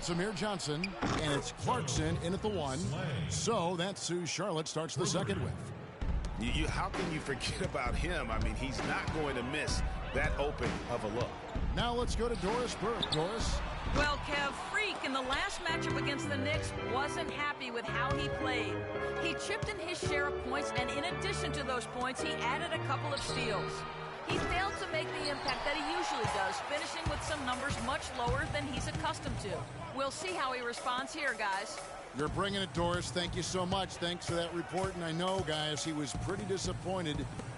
it's Amir Johnson, and it's Clarkson in at the 1. So that's who Charlotte starts the second with. How can you forget about him? I mean, he's not going to miss that open of a look. Now let's go to Doris Burke. Doris? Well, Kev, Freak in the last matchup against the Knicks wasn't happy with how he played. He chipped in his share of points, and in addition to those points, he added a couple of steals. He failed to make the impact that he usually does, finishing with some numbers much lower than he's accustomed to. We'll see how he responds here, guys. You're bringing it, Doris. Thank you so much. Thanks for that report. And I know, guys, he was pretty disappointed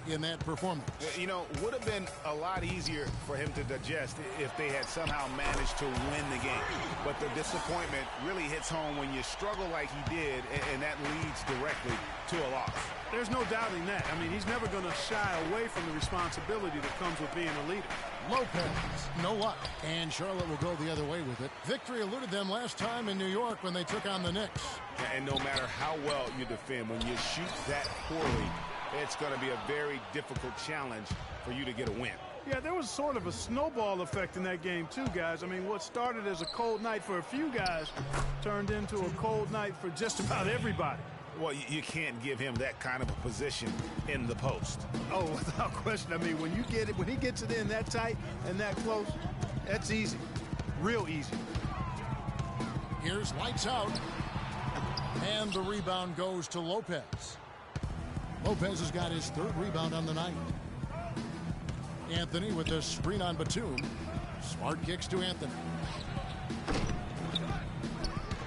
in that performance. You know, would have been a lot easier for him to digest if they had somehow managed to win the game. But the disappointment really hits home when you struggle like he did, and that leads directly to a loss. There's no doubting that. I mean, he's never going to shy away from the responsibility that comes with being a leader. Lopez, no luck. And Charlotte will go the other way with it. Victory eluded them last time in New York when they took on the Knicks. And no matter how well you defend, when you shoot that poorly, it's going to be a very difficult challenge for you to get a win. Yeah, there was sort of a snowball effect in that game too, guys. I mean, what started as a cold night for a few guys turned into a cold night for just about everybody. Well, you can't give him that kind of a position in the post. Oh, without question. I mean, when he gets it in that tight and that close, that's easy. Real easy. Here's lights out. And the rebound goes to Lopez. Lopez has got his 3rd rebound on the night. Anthony with the screen on Batum. Smart kicks to Anthony.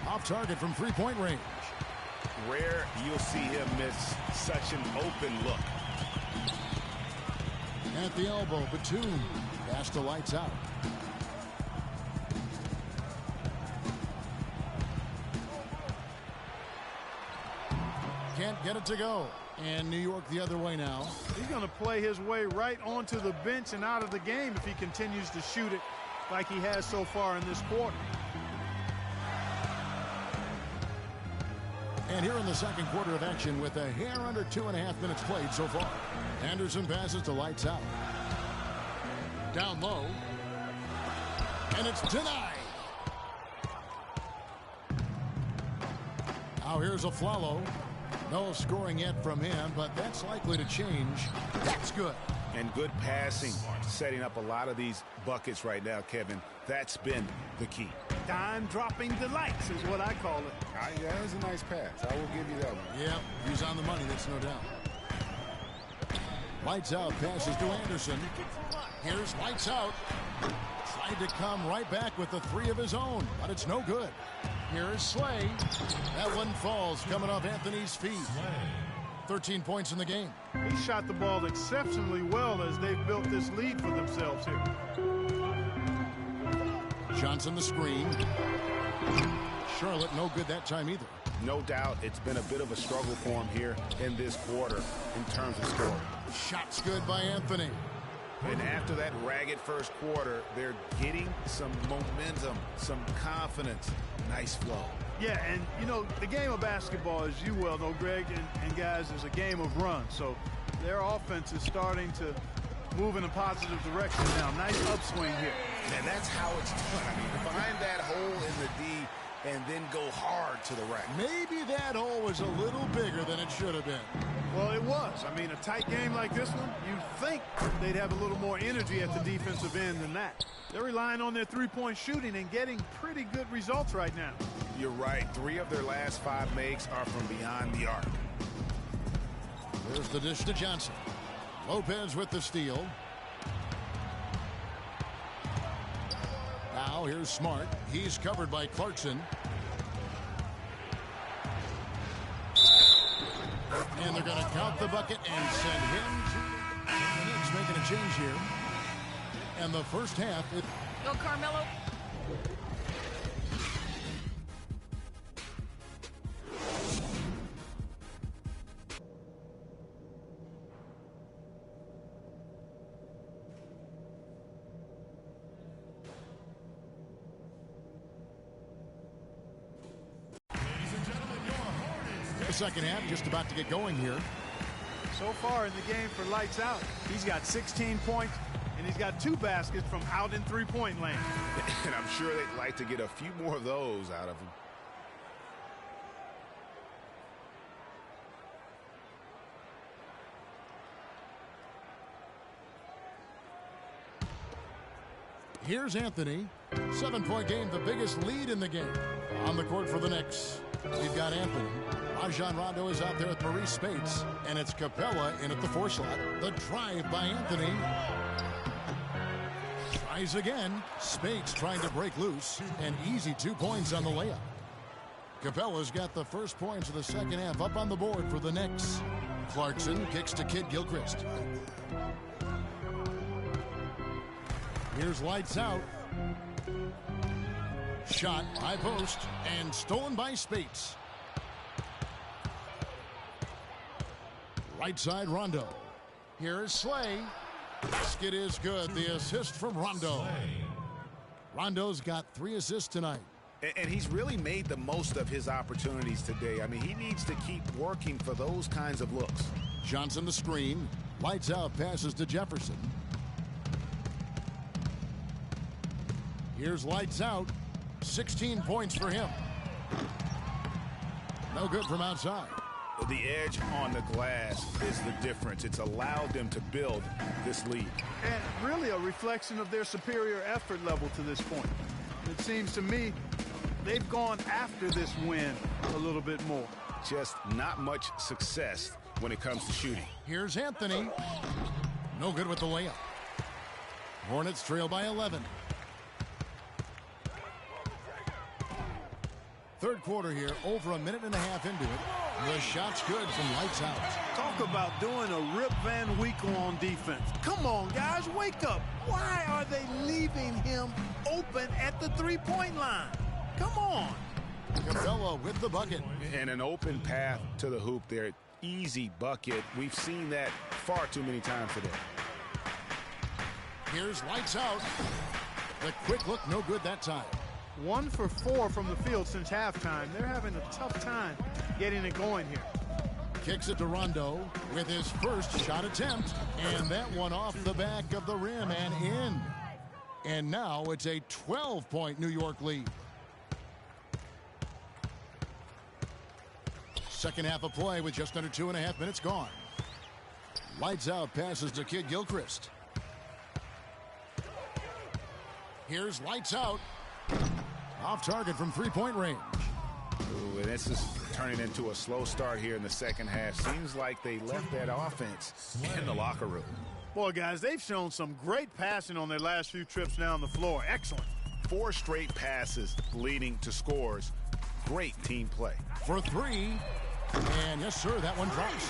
Off target from 3-point range. Rare you'll see him miss such an open look. At the elbow, Batum. Pass to lights out. Can't get it to go. And New York the other way now. He's going to play his way right onto the bench and out of the game if he continues to shoot it like he has so far in this quarter. And here in the second quarter of action with a hair under 2.5 minutes played so far. Anderson passes to lights out. Down low. And it's denied. Now here's a Aflalo. No scoring yet from him, but that's likely to change. That's good. And good passing, setting up a lot of these buckets right now, Kevin. That's been the key. Dime-dropping delights is what I call it. Yeah, that was a nice pass. I will give you that one. Yeah, he's on the money, that's no doubt. Lights out, passes to Anderson. Here's lights out. Tried to come right back with the 3 of his own, but it's no good. Here's Slay. That one falls coming off Anthony's feet. 13 points in the game. He shot the ball exceptionally well as they've built this lead for themselves here. Johnson the screen. Charlotte no good that time either. No doubt it's been a bit of a struggle for him here in this quarter in terms of scoring. Shots good by Anthony. And after that ragged first quarter, they're getting some momentum, some confidence. Nice flow. Yeah, and, you know, the game of basketball, as you well know, Greg, and guys, is a game of runs. So their offense is starting to move in a positive direction now. Nice upswing here. And that's how it's done. I mean, find that hole in the D and then go hard to the rack. Maybe that hole was a little bigger than it should have been. Well, it was. I mean, a tight game like this one, you'd think they'd have a little more energy at the defensive end than that. They're relying on their three-point shooting and getting pretty good results right now. You're right. 3 of their last 5 makes are from beyond the arc. There's the dish to Johnson. Lopez with the steal. Now here's Smart. He's covered by Clarkson. And they're going to count the bucket and send him to the Knicks, making a change here. And the first half. Go, Carmelo. The second half just about to get going here. So far in the game for Lights Out, he's got 16 points, and he's got 2 baskets from out in three-point land. And I'm sure they'd like to get a few more of those out of him. Here's Anthony. 7-point game, the biggest lead in the game. On the court for the Knicks, we've got Anthony. Rajon Rondo is out there with Maurice Spates, and it's Capella in at the 4 slot. The drive by Anthony. Tries again. Spates trying to break loose. An easy 2 points on the layup. Capella's got the first points of the second half up on the board for the Knicks. Clarkson kicks to Kid Gilchrist. Here's lights out. Shot, high post, and stolen by Spates. Right side, Rondo. Here is Slay. Basket is good. The assist from Rondo. Rondo's got 3 assists tonight. And he's really made the most of his opportunities today. I mean, he needs to keep working for those kinds of looks. Johnson the screen. Lights out, passes to Jefferson. Here's lights out. 16 points for him. No good from outside. The edge on the glass is the difference. It's allowed them to build this lead. And really a reflection of their superior effort level to this point. It seems to me they've gone after this win a little bit more. Just not much success when it comes to shooting. Here's Anthony. No good with the layup. Hornets trail by 11. Third quarter here, over a minute and a half into it. The shot's good from lights out. Talk about doing a Rip Van Winkle on defense. Come on, guys, wake up. Why are they leaving him open at the three-point line? Come on. Capella with the bucket. And an open path to the hoop there. Easy bucket. We've seen that far too many times today. Here's lights out. The quick look, no good that time. 1 for 4 from the field since halftime. They're having a tough time getting it going here. Kicks it to Rondo with his first shot attempt. And that one off the back of the rim and in. And now it's a 12-point New York lead. Second half of play with just under 2.5 minutes gone. Lights out, passes to Kid Gilchrist. Here's lights out. Off target from three-point range. Ooh, and this is turning into a slow start here in the second half. Seems like they left that offense in the locker room. Boy, guys, they've shown some great passing on their last few trips down the floor. Excellent. 4 straight passes leading to scores. Great team play. For 3. And yes, sir, that one drops.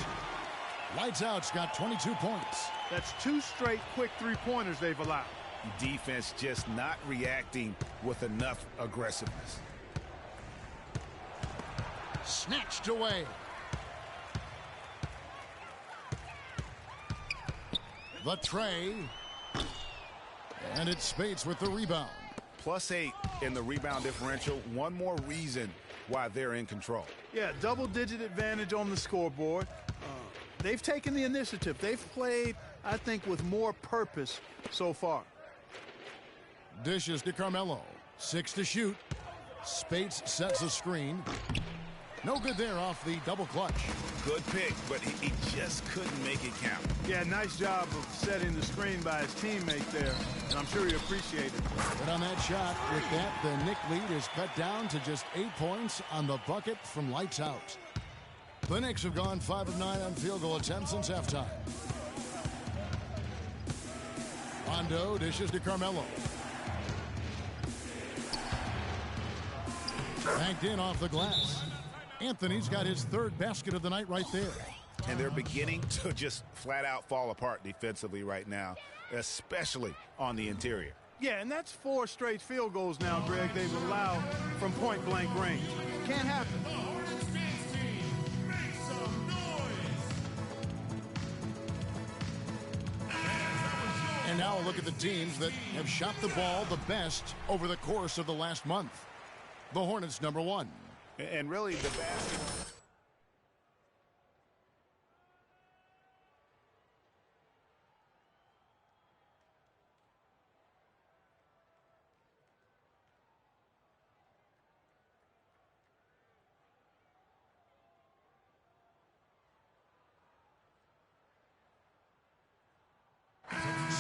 Lights out's got 22 points. That's 2 straight quick three-pointers they've allowed. Defense just not reacting with enough aggressiveness. Snatched away. The tray. And it's Spates with the rebound. +8 in the rebound differential. One more reason why they're in control. Yeah, double-digit advantage on the scoreboard. They've taken the initiative. They've played, I think, with more purpose so far. Dishes to Carmelo. 6 to shoot. Spates sets a screen. No good there off the double clutch. Good pick, but he just couldn't make it count. Yeah, nice job of setting the screen by his teammate there, and I'm sure he appreciated it. But on that shot, with that, the Knick lead is cut down to just 8 points on the bucket from lights out. The Knicks have gone 5 of 9 on field goal attempts since halftime. Rondo dishes to Carmelo. Banked in off the glass. Anthony's got his 3rd basket of the night right there. And they're beginning to just flat out fall apart defensively right now, especially on the interior. Yeah, and that's 4 straight field goals now, Greg, they've allowed from point-blank range. Can't happen. And now a look at the teams that have shot the ball the best over the course of the last month. The Hornets, number 1. And really, the basket.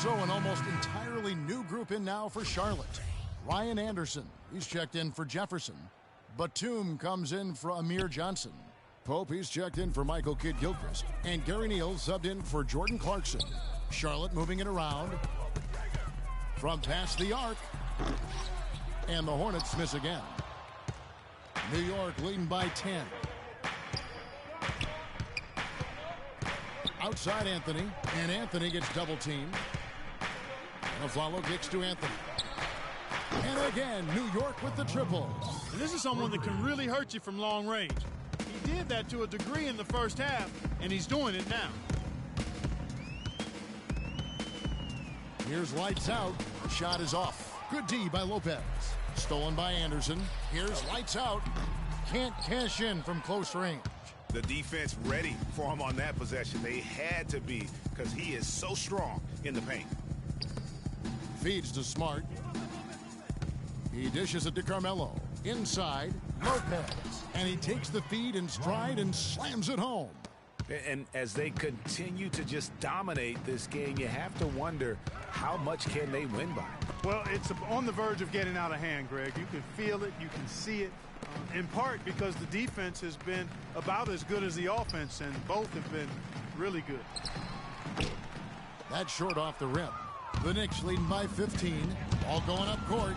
So an almost entirely new group in now for Charlotte. Ryan Anderson, he's checked in for Jefferson. Batum comes in for Amir Johnson. Pope, he's checked in for Michael Kidd-Gilchrist. And Gary Neal subbed in for Jordan Clarkson. Charlotte moving it around. From past the arc. And the Hornets miss again. New York leading by 10. Outside Anthony. And Anthony gets double teamed. And a follow kicks to Anthony. And again, New York with the triple. And this is someone that can really hurt you from long range. He did that to a degree in the first half, and he's doing it now. Here's lights out. Shot is off. Good D by Lopez. Stolen by Anderson. Here's lights out. Can't cash in from close range. The defense ready for him on that possession. They had to be, because he is so strong in the paint. Feeds to Smart. He dishes it to Carmelo. Inside, Lopez. And he takes the feed in stride and slams it home. And as they continue to just dominate this game, you have to wonder, how much can they win by? Well, it's on the verge of getting out of hand, Greg. You can feel it, you can see it, in part because the defense has been about as good as the offense, and both have been really good. That's short off the rim. The Knicks leading by 15. All going up court.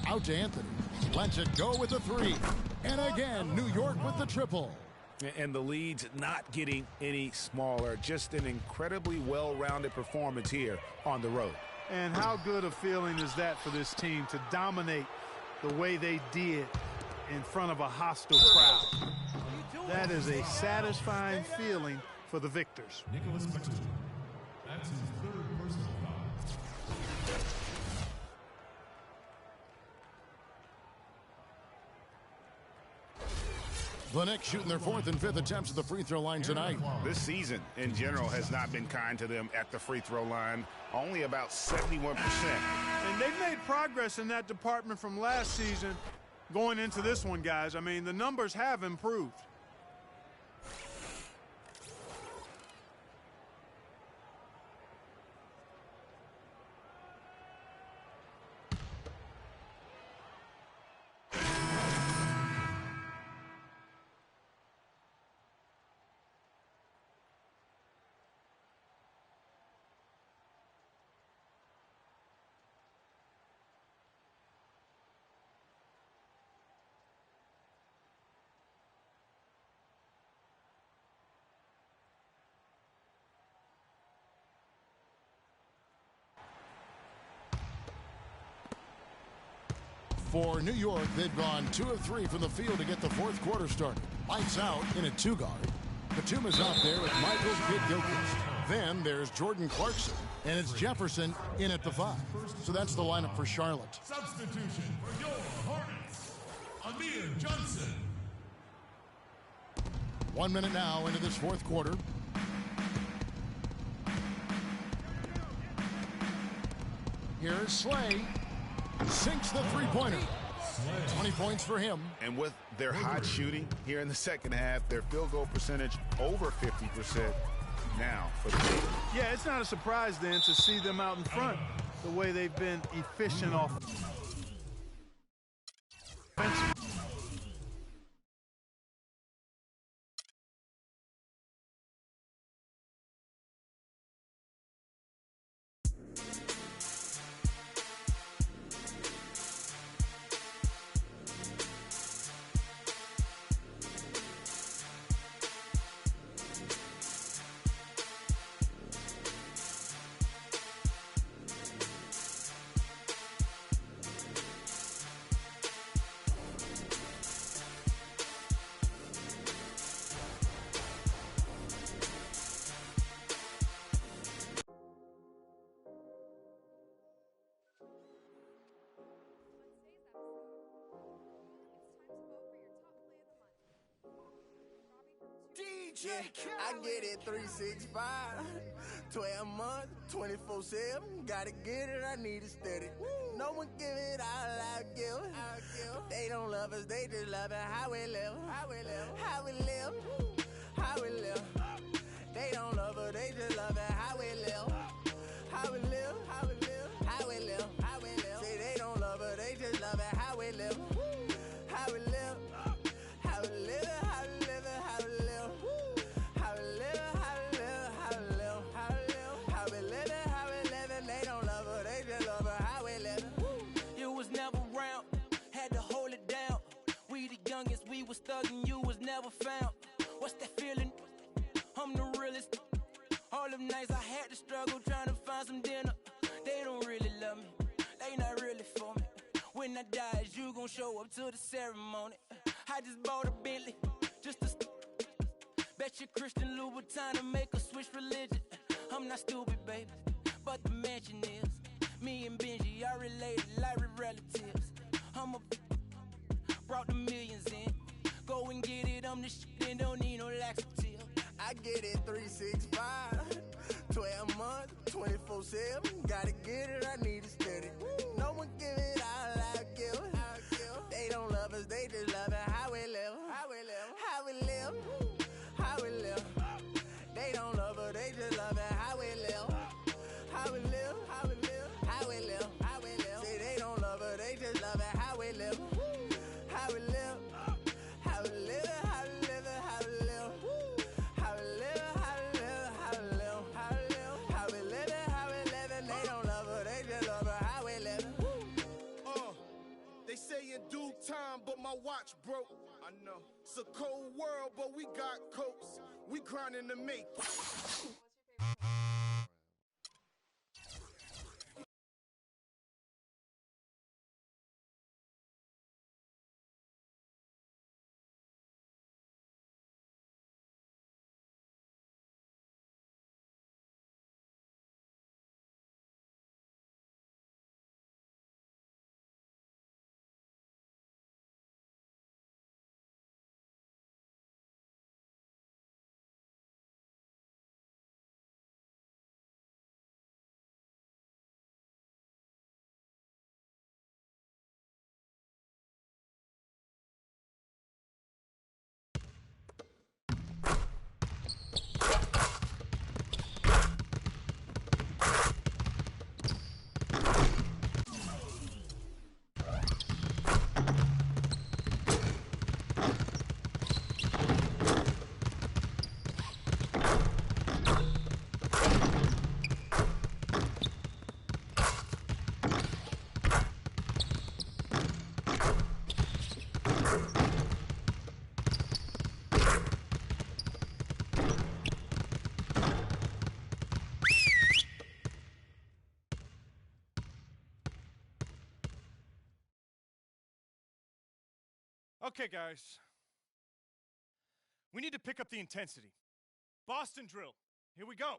Out to Anthony. Lets it go with the three. And again, New York with the triple. And the lead's not getting any smaller. Just an incredibly well-rounded performance here on the road. And how good a feeling is that for this team to dominate the way they did in front of a hostile crowd? That is a satisfying feeling for the victors. Nicholas Batum. That's his third personal foul. The Knicks shooting their fourth and fifth attempts at the free throw line tonight. This season, in general, has not been kind to them at the free throw line. Only about 71%. And they've made progress in that department from last season going into this one, guys. I mean, the numbers have improved. For New York, they've gone 2 of 3 from the field to get the fourth quarter started. Lights out in a two-guard. Batum is out there with Michael Kidd-Gilchrist. Then there's Jordan Clarkson, and it's Jefferson in at the 5. So that's the lineup for Charlotte. Substitution for your Hornets, Amir Johnson. 1 minute now into this fourth quarter. Here's Slay. Sinks the three-pointer. 20 points for him. And with their hot shooting here in the second half, their field goal percentage over 50% now for the team. Yeah, it's not a surprise then to see them out in front the way they've been efficient offensively. Yeah, I get it 365, 12 months, 24/7. Gotta get it, I need it steady. No one give it all I give. They don't love us, they just love it how we live. How we live. How we live. They don't love her, they just love it how we live. How we live, how we live, how we live, how we live. Say they don't love her, they just love it how we live. How we live, how we live, how we live, how we live. How we live, how we live, how we live, how we live. How we live, how we live, and they don't love her, they just love her how we live. You was never around, had to hold it down. We the youngest, we was thuggin', you was never found. What's that feeling? I'm the realest. All them nights I had to struggle trying to find some dinner. They don't really love me, they not really for me. When I die, is you gon' show up to the ceremony? I just bought a Bentley, just to bet you Christian Louboutin to make her switch religion. I'm not stupid, baby, but the mansion is. Me and Benji are related like we're relatives. Brought the millions in. Go and get it, I'm the shit and don't need no laxative. I get it 365, 12 months, 24/7. Gotta get it, I need it steady. No one give it all I give. They don't love us, they just love it how we live. How we live, how we live, how we live. They don't love her, they just love it how we live. How we live, how we live, how we live, how we live. Say they don't love her, they just love it how we live. How we live, how we live, how we live, how we live. How we live, how we live, how we live, how we live. How we live, how we live, and they don't love her, they just love her how we live. They say in due time, but my watch broke. I know. It's a cold world, but we got coats. We grinding to make. Okay, guys. We need to pick up the intensity. Boston drill. Here we go.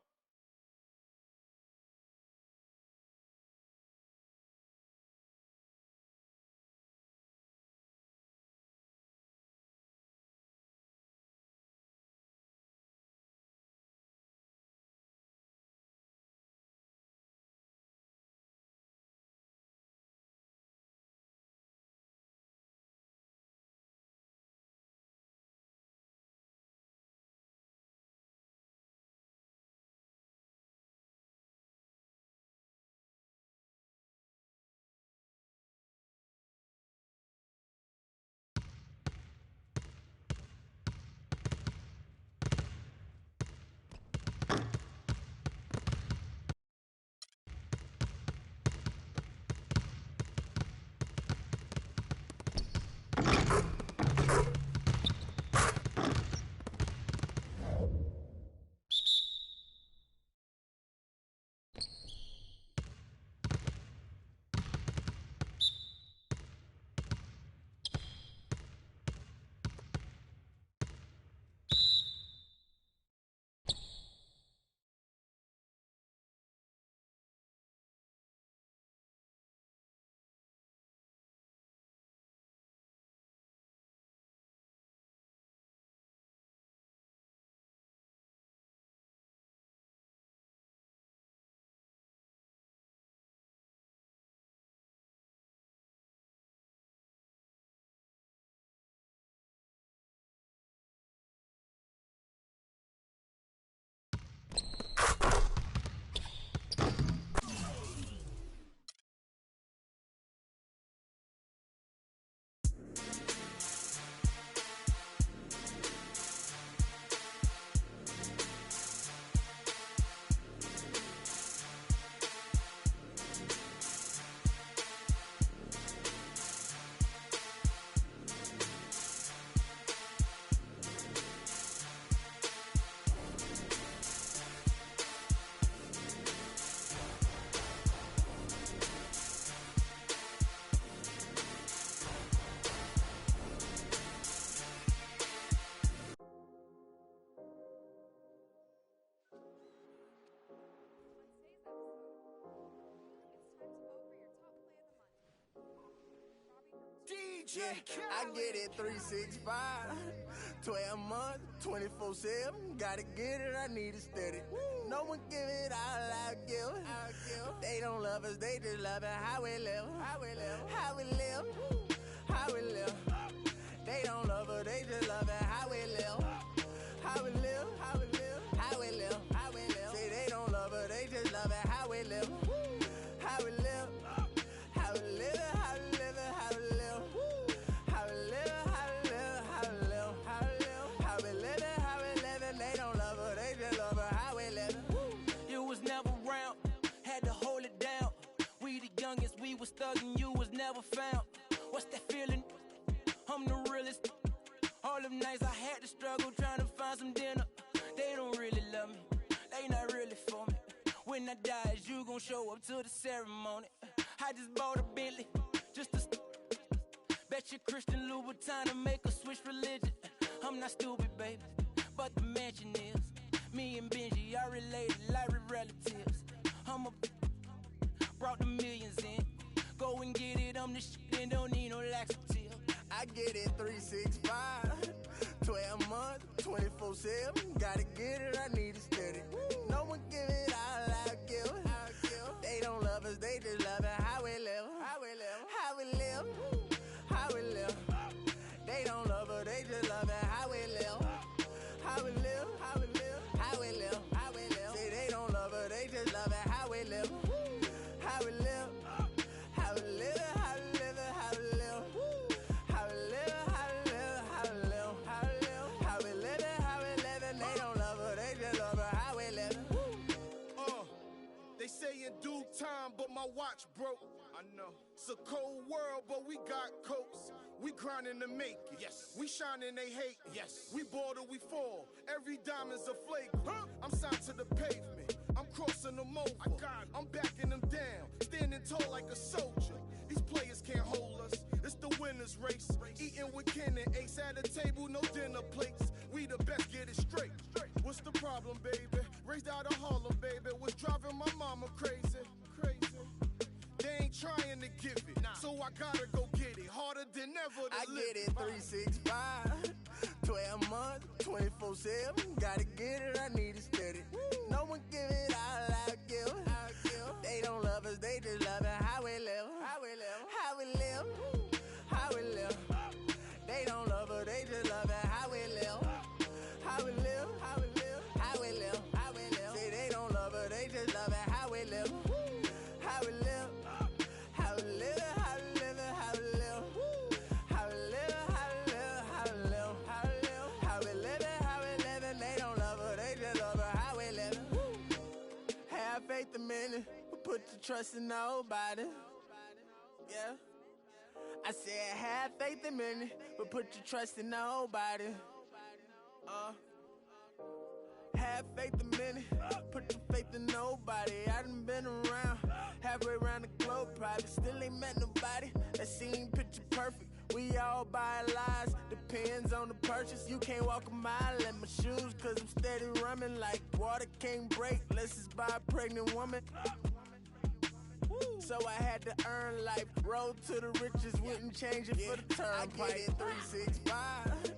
Yeah, I get it 365. 12 months, 24/7. Gotta get it, I need it steady. No one give it all I give. They don't love us, they just love it how we live. How we live. How we live. They don't love us, they just love it how we live. How we live. How we live. How we live. How we live. Say they don't love us, they just love it how we live. How we live. How we live. How we live. How we live. How we live. How we live. How we live. How we live. How we live. How we live. They don't love us, they just love it how we live. You was never around, had to hold it down. We the youngest, we was thugging, you was never found. What's that feeling? I'm the realest. All them nights I had to struggle trying to find some dinner. They don't really love me, they not really for me. When I die, is you gon' show up to the ceremony? I just bought a Bentley, just to bet you Christian Louboutin to make a switch religion. I'm not stupid, baby, but the mansion is. Me and Benji are related like we're relatives. Brought the millions in. Go and get it, I'm the shit and don't need no laxative. I get it 365. 12 months, 24/7. Gotta get it, I need it steady. No one give it all I give. They don't love us, they just love it how we live. How we live. How we live. How we live. They don't love us, they just love it how we live. How we live. How we live. How we live. How we live. Say they don't love us, they just love it how we live. How we live. How we live. How we live. How we live. How we live. How we live. How we live. How we live. How we live. How we live. They don't love us, they just love it how we live. They say in due time, but my watch broke. I know. It's a cold world, but we got coats. We grinding to make it. Yes. We shining, they hate. Yes. We ball till we fall. Every diamond's a flake. I'm signed to the pavement. I'm crossing them over. I'm backing them down. Standing tall like a soldier. These players can't hold us. It's the winner's race. Eating with Ken and Ace at a table, no dinner plates. We the best, get it straight. What's the problem, baby? Raised out of Harlem, baby. What's driving my mama crazy? They ain't trying to give it, so I gotta go get it. Harder than ever to I live. get it 365. 12 months, 24/7. Gotta get it, I need it steady. No one give it all I give. They don't love us, they just love it how we live. How we live. How we live. How we live. They don't love us, they just love it how we live. How we live. How we live. How we live. How we live. Say they don't love us, they just love it how we live. How we live. How we live. How we live. How we live. How we live. How we live. How we live. How we live. How we live. How we live. They don't love us, they just love it how we live. Have faith a minute, put your trust in nobody. Yeah. I said have faith a minute, but put your trust in nobody. Have faith a minute, put your faith in nobody. I done been around, halfway around the globe, probably still ain't met nobody that seem picture perfect. We all buy lies, depends on the purchase. You can't walk a mile in my shoes, cause I'm steady running like water can't break. Let's just buy a pregnant woman. So I had to earn life, road to the riches, wouldn't change it for the turnpike. I get it 365,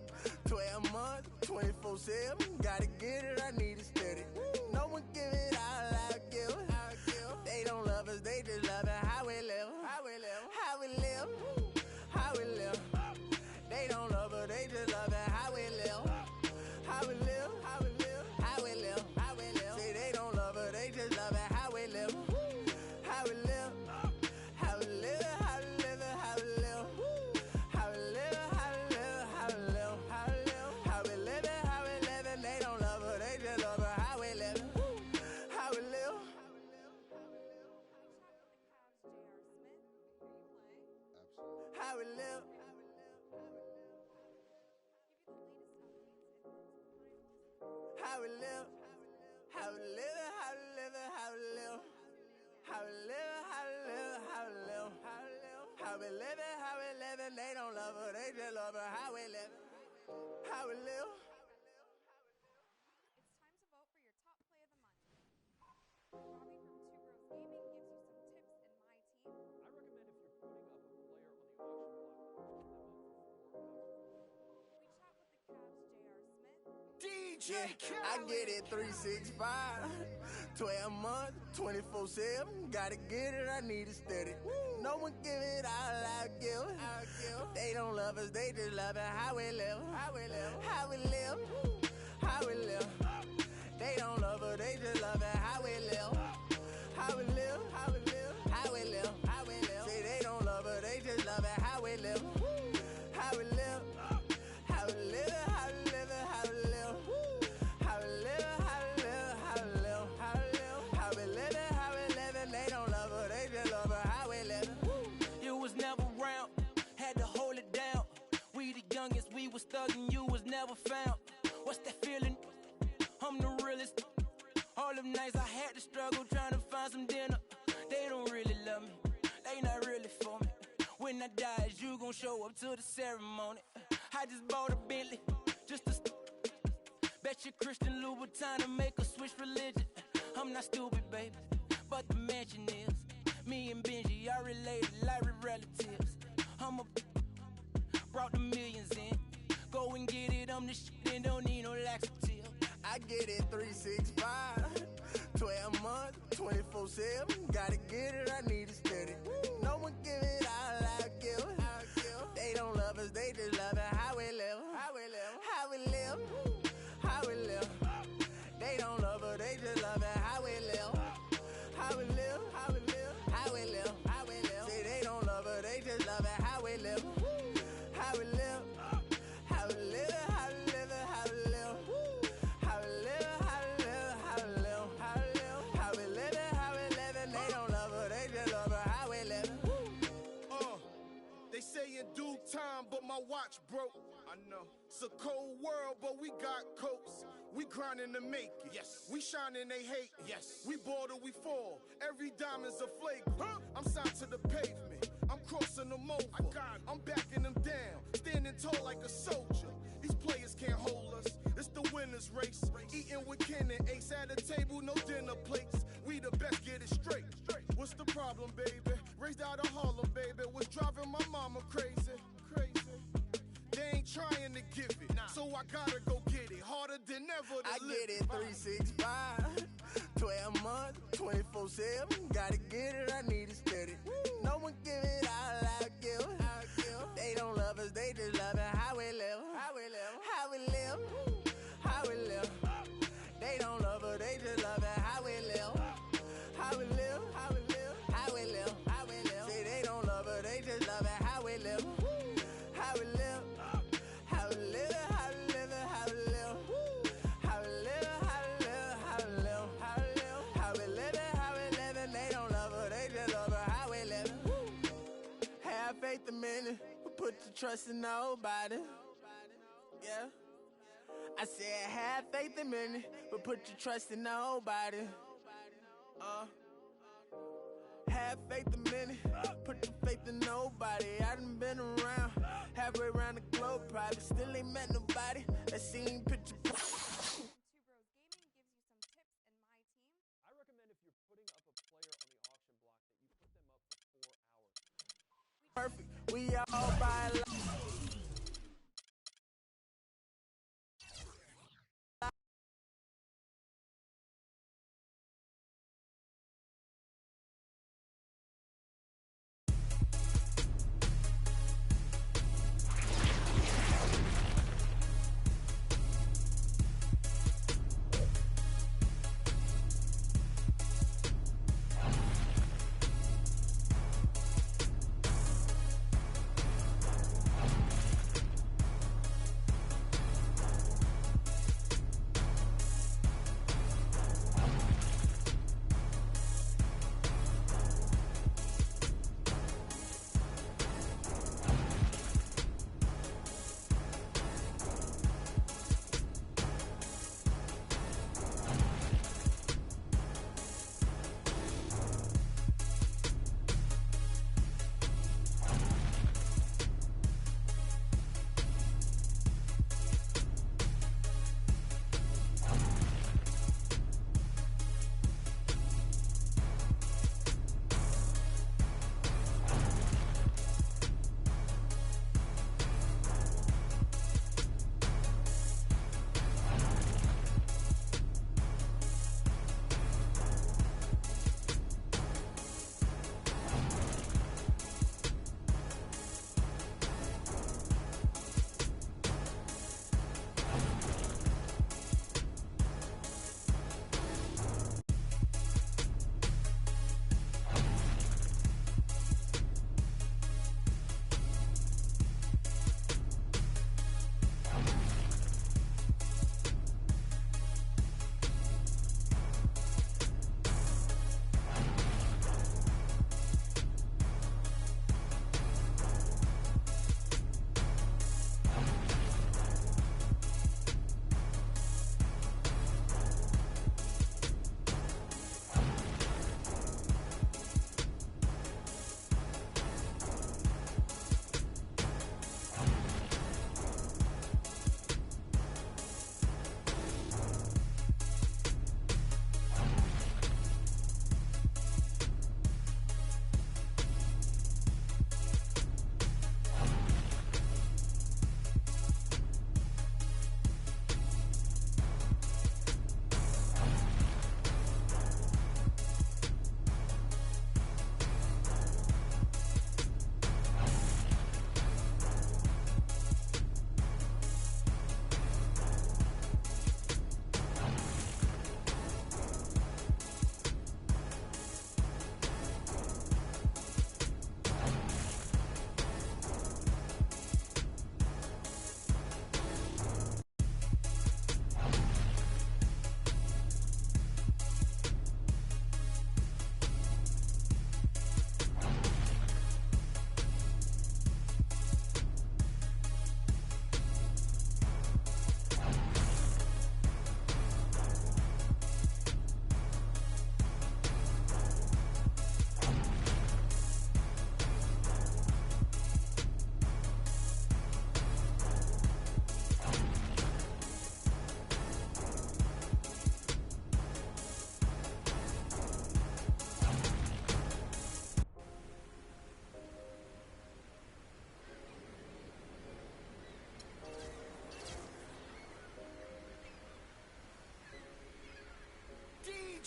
12 months, 24/7. Gotta get it, I need it steady. No one give it all I give. They don't love us, they just love it how we live. How we live. How we live. How we live. They don't love us, they just love it how we live. How we live. How we live. How we live. How we live. Say they don't love us, they just love it how we live. How we live. How we live. How we live. How we live. How we live. How we live. How we live. How we live. How we live. How we live. They don't love us, they just love it how we live. How we live. How we live. How we live. How we live. How we live. How we live. How we live. How we live. How we live. How we live. How we live. They don't love us, they just love us how we live. How we live. It's time to vote for your top play of the month. Robbie from Two Bros Gaming gives you some tips in my team. I recommend if you're putting up a player on the auction block, Yeah, I get it 365. 12 months, 24/7. Gotta get it, I need it steady. No one give it all I give. They don't love us, they just love it how we live. How we live. How we live. How we live. They don't love us, they just love it how we live. How we live. How we live. How we live. How we live. Say they don't love us, they just love it how we live. How we live. How we live. How we live. How we live. How we live. How we live. How we live. How we live. How we live. How we live. They don't love us, they just love it how we live. You was never around, had to hold it down. We the youngest, we was thugging, you was never found. What's that feeling? I'm the realest. All them nights I had to struggle trying to find some dinner. They don't really love me, they not really for me. When I die, is you gon' show up to the ceremony? I just bought a Bentley, just to bet you Christian Louboutin to make a switch religion. I'm not stupid, baby, but the mansion is. Me and Benji are related like we're relatives. I'm a brought the millions in. Go and get it, I'm the shit and don't need no laxative. I get it 365. 12 months, 24/7. Gotta get it, I need it steady. No one give it all I give. They don't love us, they just love it how we live. How we live. How we live. How we live. They don't love us, they just love it how we live. How we live. How we live. How we live. How we live. Say they don't love us, they just love it how we live. How we live. How we live. How we live. How we live. How we live. How we live. How we live. How we live. How we live. How we live. They don't love us, they just love it how we live. They say in due time, but my watch broke. I know. It's a cold world, but we got coats. We grinding to make it. Yes. We shining, they hate. Yes. We ball till we fall. Every diamond's a flagrant. I'm signed to the pavement. I'm crossing them over. I'm backing them down. Standing tall like a soldier. These players can't hold us. It's the winner's race. Eating with Ken and Ace at a table, no dinner plates. We the best, get it straight. What's the problem, baby? Raised out of Harlem, baby. What's driving my mama crazy? They ain't trying to give it, so I gotta go get it. Harder than ever to I live get it 365. 12 months, 24/7. Gotta get it, I need it steady. No one give it all I give. They don't love us, they just love it how we live. How we live. How we live. How we live. They don't love us, they just love it how we live. How we live. How we live. How we live. How we live. Say they don't love us, they just love it how we live. How we live. How we live. How we live. How we live. How we live. How we live. How we live. How we live. How we live. How we live. They don't love us, they just love it how we live. Have faith a minute, but put your trust in nobody. Yeah. I said have faith a minute, but put your trust in nobody. Have faith a minute, put your faith in nobody. I done been around, halfway around the globe, probably still ain't met nobody that seen picture. Two Bros Gaming gives you some tips in my team. I recommend if you're putting up a player on the auction block that you put them up for 4 hours. Perfect, we all buy a lot.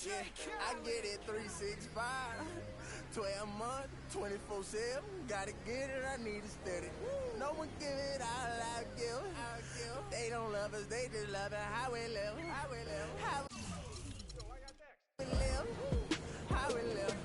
Yeah, I get it 365. 12 months, 24/7. Gotta get it, I need it steady. No one give it all I give. They don't love us, they just love it how we live. How we live. How we live. How we live.